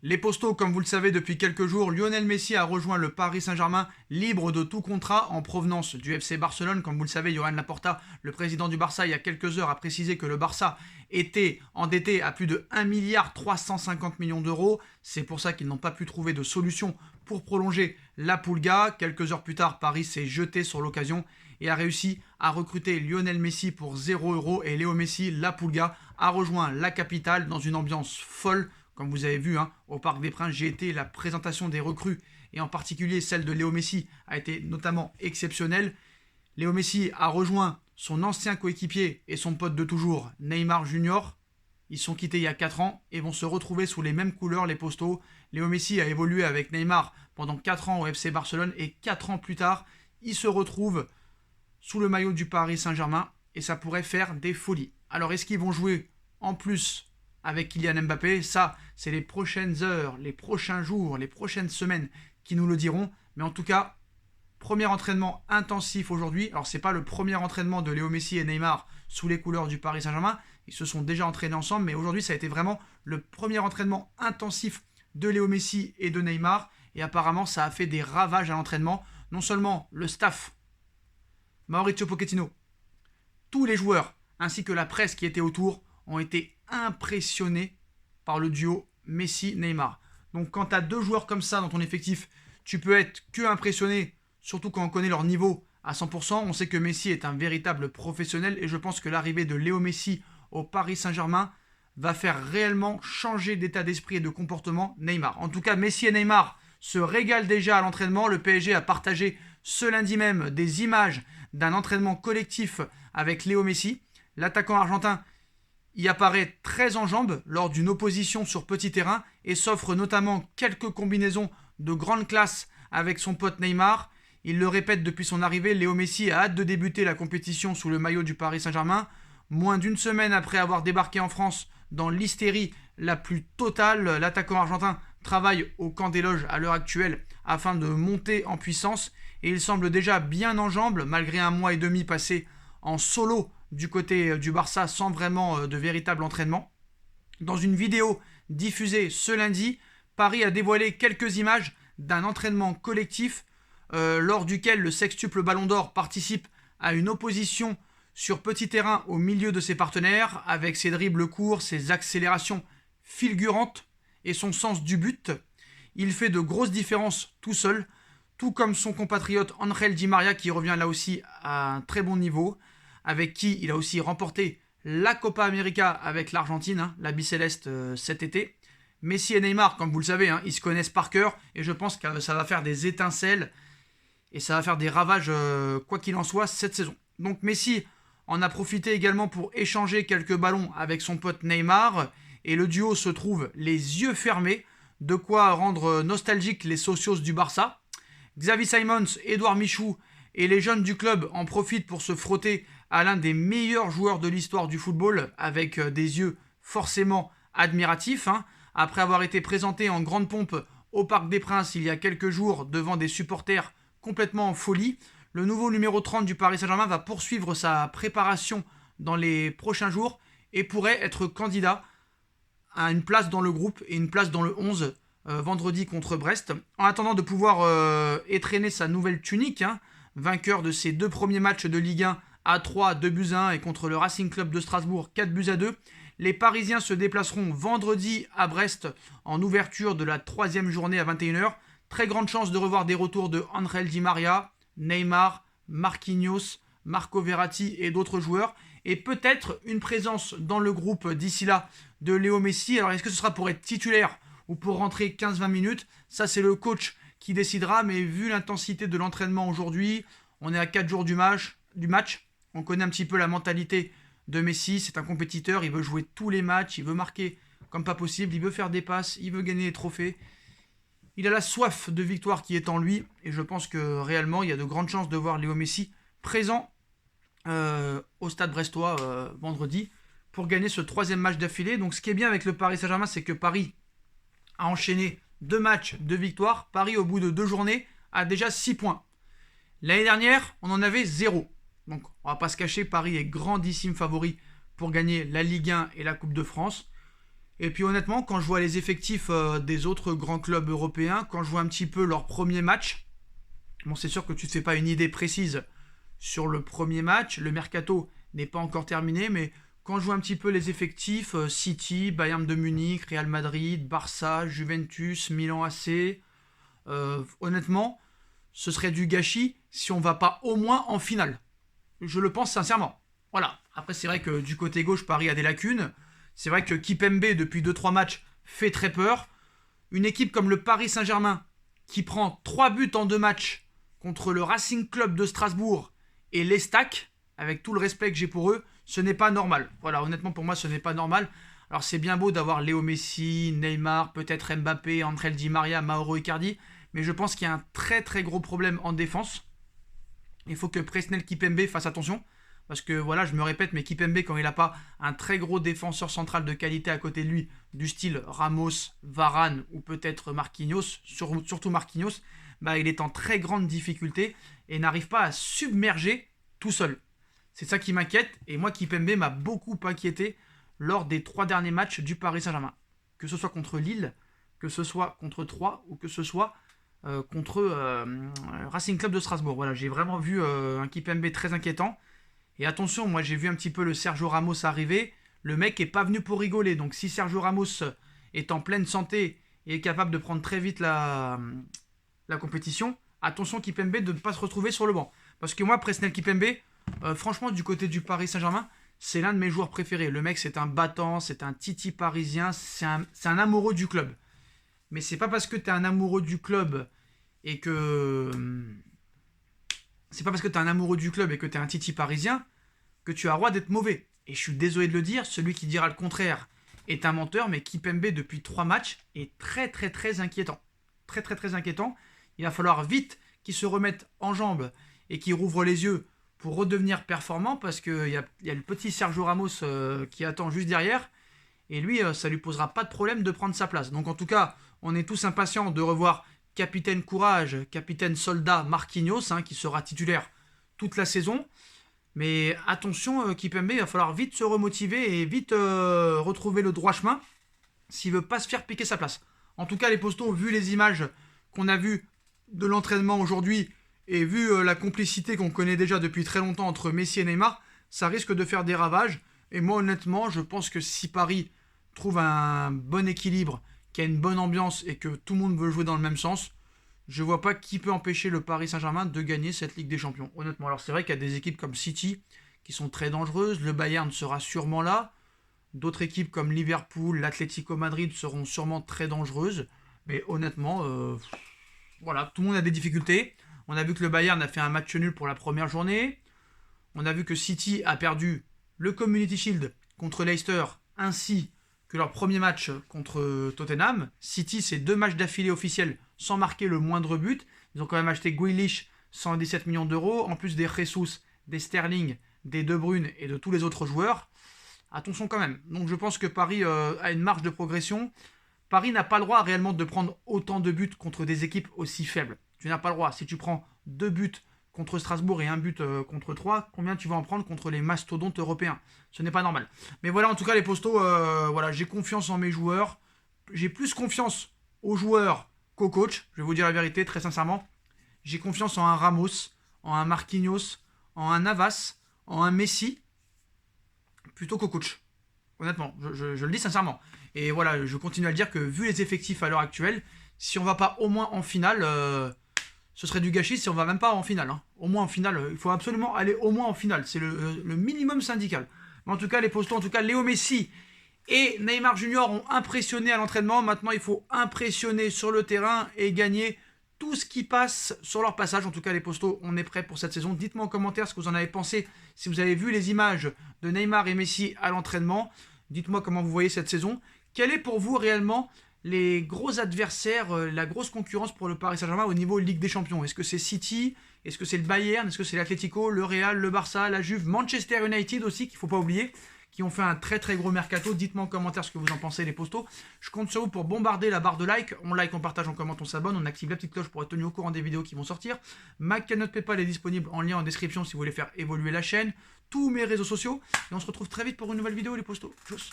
Les Postaux, comme vous le savez depuis quelques jours, Lionel Messi a rejoint le Paris Saint-Germain libre de tout contrat en provenance du FC Barcelone. Comme vous le savez, Joan Laporta, le président du Barça, il y a quelques heures a précisé que le Barça était endetté à plus de 1,350 milliard d'euros. C'est pour ça qu'ils n'ont pas pu trouver de solution pour prolonger la Pulga. Quelques heures plus tard, Paris s'est jeté sur l'occasion et a réussi à recruter Lionel Messi pour 0 € et Léo Messi, la Pulga, a rejoint la capitale dans une ambiance folle. Comme vous avez vu, au Parc des Princes, j'ai été, la présentation des recrues, et en particulier celle de Léo Messi, a été notamment exceptionnelle. Léo Messi a rejoint son ancien coéquipier et son pote de toujours, Neymar Junior. Ils sont quittés il y a 4 ans et vont se retrouver sous les mêmes couleurs, les Postaux. Léo Messi a évolué avec Neymar pendant 4 ans au FC Barcelone et 4 ans plus tard, il se retrouve sous le maillot du Paris Saint-Germain et ça pourrait faire des folies. Alors est-ce qu'ils vont jouer en plus avec Kylian Mbappé? Ça, c'est les prochaines heures, les prochains jours, les prochaines semaines qui nous le diront. Mais en tout cas, premier entraînement intensif aujourd'hui. Alors, ce n'est pas le premier entraînement de Léo Messi et Neymar sous les couleurs du Paris Saint-Germain. Ils se sont déjà entraînés ensemble. Mais aujourd'hui, ça a été vraiment le premier entraînement intensif de Léo Messi et de Neymar. Et apparemment, ça a fait des ravages à l'entraînement. Non seulement le staff, Mauricio Pochettino, tous les joueurs, ainsi que la presse qui était autour, ont été impressionnés par le duo Messi-Neymar. Donc quand tu as 2 joueurs comme ça dans ton effectif, tu peux être que impressionné, surtout quand on connaît leur niveau à 100%. On sait que Messi est un véritable professionnel et je pense que l'arrivée de Léo Messi au Paris Saint-Germain va faire réellement changer d'état d'esprit et de comportement Neymar. En tout cas, Messi et Neymar se régalent déjà à l'entraînement. Le PSG a partagé ce lundi même des images d'un entraînement collectif avec Léo Messi. L'attaquant argentin y apparaît très en jambes lors d'une opposition sur petit terrain et s'offre notamment quelques combinaisons de grande classe avec son pote Neymar. Il le répète depuis son arrivée, Léo Messi a hâte de débuter la compétition sous le maillot du Paris Saint-Germain. Moins d'une semaine après avoir débarqué en France dans l'hystérie la plus totale, l'attaquant argentin travaille au camp des loges à l'heure actuelle afin de monter en puissance et il semble déjà bien en jambes malgré 1 mois et demi passé en solo du côté du Barça sans vraiment de véritable entraînement. Dans une vidéo diffusée ce lundi, Paris a dévoilé quelques images d'un entraînement collectif lors duquel le sextuple Ballon d'Or participe à une opposition sur petit terrain au milieu de ses partenaires avec ses dribbles courts, ses accélérations fulgurantes et son sens du but. Il fait de grosses différences tout seul, tout comme son compatriote Ángel Di María qui revient là aussi à un très bon niveau, avec qui il a aussi remporté la Copa América avec l'Argentine, la bicéleste cet été. Messi et Neymar, comme vous le savez, ils se connaissent par cœur et je pense que ça va faire des étincelles et ça va faire des ravages, quoi qu'il en soit, cette saison. Donc Messi en a profité également pour échanger quelques ballons avec son pote Neymar et le duo se trouve les yeux fermés, de quoi rendre nostalgiques les socios du Barça. Xavi Simons, Édouard Michou et les jeunes du club en profitent pour se frotter à l'un des meilleurs joueurs de l'histoire du football avec des yeux forcément admiratifs. Après avoir été présenté en grande pompe au Parc des Princes il y a quelques jours devant des supporters complètement en folie, le nouveau numéro 30 du Paris Saint-Germain va poursuivre sa préparation dans les prochains jours et pourrait être candidat à une place dans le groupe et une place dans le 11 vendredi contre Brest. En attendant de pouvoir étrenner sa nouvelle tunique, vainqueur de ses 2 premiers matchs de Ligue 1 à 3, 2-1 et contre le Racing Club de Strasbourg 4-2, les Parisiens se déplaceront vendredi à Brest en ouverture de la 3e journée à 21h. Très grande chance de revoir des retours de Ángel Di María, Neymar, Marquinhos, Marco Verratti et d'autres joueurs. Et peut-être une présence dans le groupe d'ici là de Léo Messi. Alors est-ce que ce sera pour être titulaire ou pour rentrer 15-20 minutes? Ça c'est le coach qui décidera. Mais vu l'intensité de l'entraînement aujourd'hui, on est à 4 jours du match. On connaît un petit peu la mentalité de Messi. C'est un compétiteur, il veut jouer tous les matchs, il veut marquer comme pas possible, il veut faire des passes, il veut gagner des trophées. Il a la soif de victoire qui est en lui et je pense que réellement il y a de grandes chances de voir Léo Messi présent au stade brestois vendredi pour gagner ce 3e match d'affilée. Donc ce qui est bien avec le Paris Saint-Germain, c'est que Paris a enchaîné 2 matchs de victoire. Paris au bout de 2 journées a déjà 6 points. L'année dernière on en avait 0. Donc on va pas se cacher, Paris est grandissime favori pour gagner la Ligue 1 et la Coupe de France. Et puis honnêtement, quand je vois les effectifs des autres grands clubs européens, quand je vois un petit peu leur premier match, bon c'est sûr que tu ne te fais pas une idée précise sur le premier match, le mercato n'est pas encore terminé, mais quand je vois un petit peu les effectifs, City, Bayern de Munich, Real Madrid, Barça, Juventus, Milan AC, honnêtement, ce serait du gâchis si on va pas au moins en finale. Je le pense sincèrement. Voilà. Après, c'est vrai que du côté gauche, Paris a des lacunes. C'est vrai que Kipembe, depuis 2-3 matchs, fait très peur. Une équipe comme le Paris Saint-Germain, qui prend 3 buts en 2 matchs contre le Racing Club de Strasbourg et l'Estac, avec tout le respect que j'ai pour eux, ce n'est pas normal. Voilà, honnêtement, pour moi, ce n'est pas normal. Alors, c'est bien beau d'avoir Léo Messi, Neymar, peut-être Mbappé, André Di Maria, Mauro Icardi, mais je pense qu'il y a un très très gros problème en défense. Il faut que Presnel Kipembe fasse attention. Parce que voilà, je me répète, mais Kipembe, quand il n'a pas un très gros défenseur central de qualité à côté de lui, du style Ramos, Varane ou peut-être Marquinhos, surtout Marquinhos, bah, il est en très grande difficulté et n'arrive pas à submerger tout seul. C'est ça qui m'inquiète. Et moi, Kipembe m'a beaucoup inquiété lors des 3 derniers matchs du Paris Saint-Germain. Que ce soit contre Lille, que ce soit contre Troyes ou que ce soit contre Racing Club de Strasbourg. Voilà, j'ai vraiment vu un Kipembe très inquiétant. Et attention, moi j'ai vu un petit peu le Sergio Ramos arriver. Le mec est pas venu pour rigoler. Donc si Sergio Ramos est en pleine santé et est capable de prendre très vite la compétition, attention Kipembe de ne pas se retrouver sur le banc. Parce que moi, Presnel Kipembe, franchement, du côté du Paris Saint-Germain, c'est l'un de mes joueurs préférés. Le mec, c'est un battant, c'est un titi parisien, c'est un amoureux du club. Mais c'est pas parce que tu es un amoureux du club et que... C'est pas parce que tu es un amoureux du club et que tu es un titi parisien que tu as le droit d'être mauvais. Et je suis désolé de le dire, celui qui dira le contraire est un menteur, mais Kipembe, depuis 3 matchs, est très très très inquiétant. Très très très inquiétant. Il va falloir vite qu'il se remette en jambes et qu'il rouvre les yeux pour redevenir performant, parce qu'il y a le petit Sergio Ramos qui attend juste derrière, et lui, ça lui posera pas de problème de prendre sa place. Donc en tout cas, on est tous impatients de revoir capitaine courage, capitaine soldat Marquinhos, qui sera titulaire toute la saison. Mais attention, Kipembe, il va falloir vite se remotiver et vite retrouver le droit chemin s'il veut pas se faire piquer sa place. En tout cas, les postos, vu les images qu'on a vues de l'entraînement aujourd'hui et vu la complicité qu'on connaît déjà depuis très longtemps entre Messi et Neymar, ça risque de faire des ravages. Et moi, honnêtement, je pense que si Paris trouve un bon équilibre, qu'il y a une bonne ambiance et que tout le monde veut jouer dans le même sens, je vois pas qui peut empêcher le Paris Saint-Germain de gagner cette Ligue des Champions, honnêtement. Alors c'est vrai qu'il y a des équipes comme City qui sont très dangereuses, le Bayern sera sûrement là, d'autres équipes comme Liverpool, l'Atlético Madrid seront sûrement très dangereuses, mais honnêtement, voilà, tout le monde a des difficultés. On a vu que le Bayern a fait un match nul pour la première journée, on a vu que City a perdu le Community Shield contre Leicester, ainsi que leur premier match contre Tottenham. City, c'est 2 matchs d'affilée officiels sans marquer le moindre but. Ils ont quand même acheté Grealish, 117 millions d'euros, en plus des Jesus, des Sterling, des De Bruyne et de tous les autres joueurs. Attention quand même. Donc je pense que Paris a une marge de progression. Paris n'a pas le droit réellement de prendre autant de buts contre des équipes aussi faibles. Tu n'as pas le droit. Si tu prends 2 buts contre Strasbourg et 1 but contre 3, combien tu vas en prendre contre les mastodontes européens? Ce n'est pas normal. Mais voilà, en tout cas, les postos, voilà, j'ai confiance en mes joueurs. J'ai plus confiance aux joueurs qu'au coach. Je vais vous dire la vérité, très sincèrement. J'ai confiance en un Ramos, en un Marquinhos, en un Navas, en un Messi, plutôt qu'au coach. Honnêtement, je le dis sincèrement. Et voilà, je continue à le dire que vu les effectifs à l'heure actuelle, si on va pas au moins en finale, ce serait du gâchis si on va même pas en finale. Au moins en finale, il faut absolument aller au moins en finale. C'est le minimum syndical. Mais en tout cas, les postos, en tout cas, Léo Messi et Neymar Junior ont impressionné à l'entraînement. Maintenant, il faut impressionner sur le terrain et gagner tout ce qui passe sur leur passage. En tout cas, les postos, on est prêts pour cette saison. Dites-moi en commentaire ce que vous en avez pensé. Si vous avez vu les images de Neymar et Messi à l'entraînement, dites-moi comment vous voyez cette saison. Quel est pour vous réellement les gros adversaires, la grosse concurrence pour le Paris Saint-Germain au niveau Ligue des Champions? Est-ce que c'est City? Est-ce que c'est le Bayern? Est-ce que c'est l'Atlético, le Real, le Barça, la Juve, Manchester United aussi, qu'il ne faut pas oublier, qui ont fait un très très gros mercato? Dites-moi en commentaire ce que vous en pensez, les postos. Je compte sur vous pour bombarder la barre de like. On like, on partage, on commente, on s'abonne, on active la petite cloche pour être tenu au courant des vidéos qui vont sortir. Ma cagnotte PayPal est disponible en lien en description si vous voulez faire évoluer la chaîne. Tous mes réseaux sociaux. Et on se retrouve très vite pour une nouvelle vidéo, les postos. Tchuss.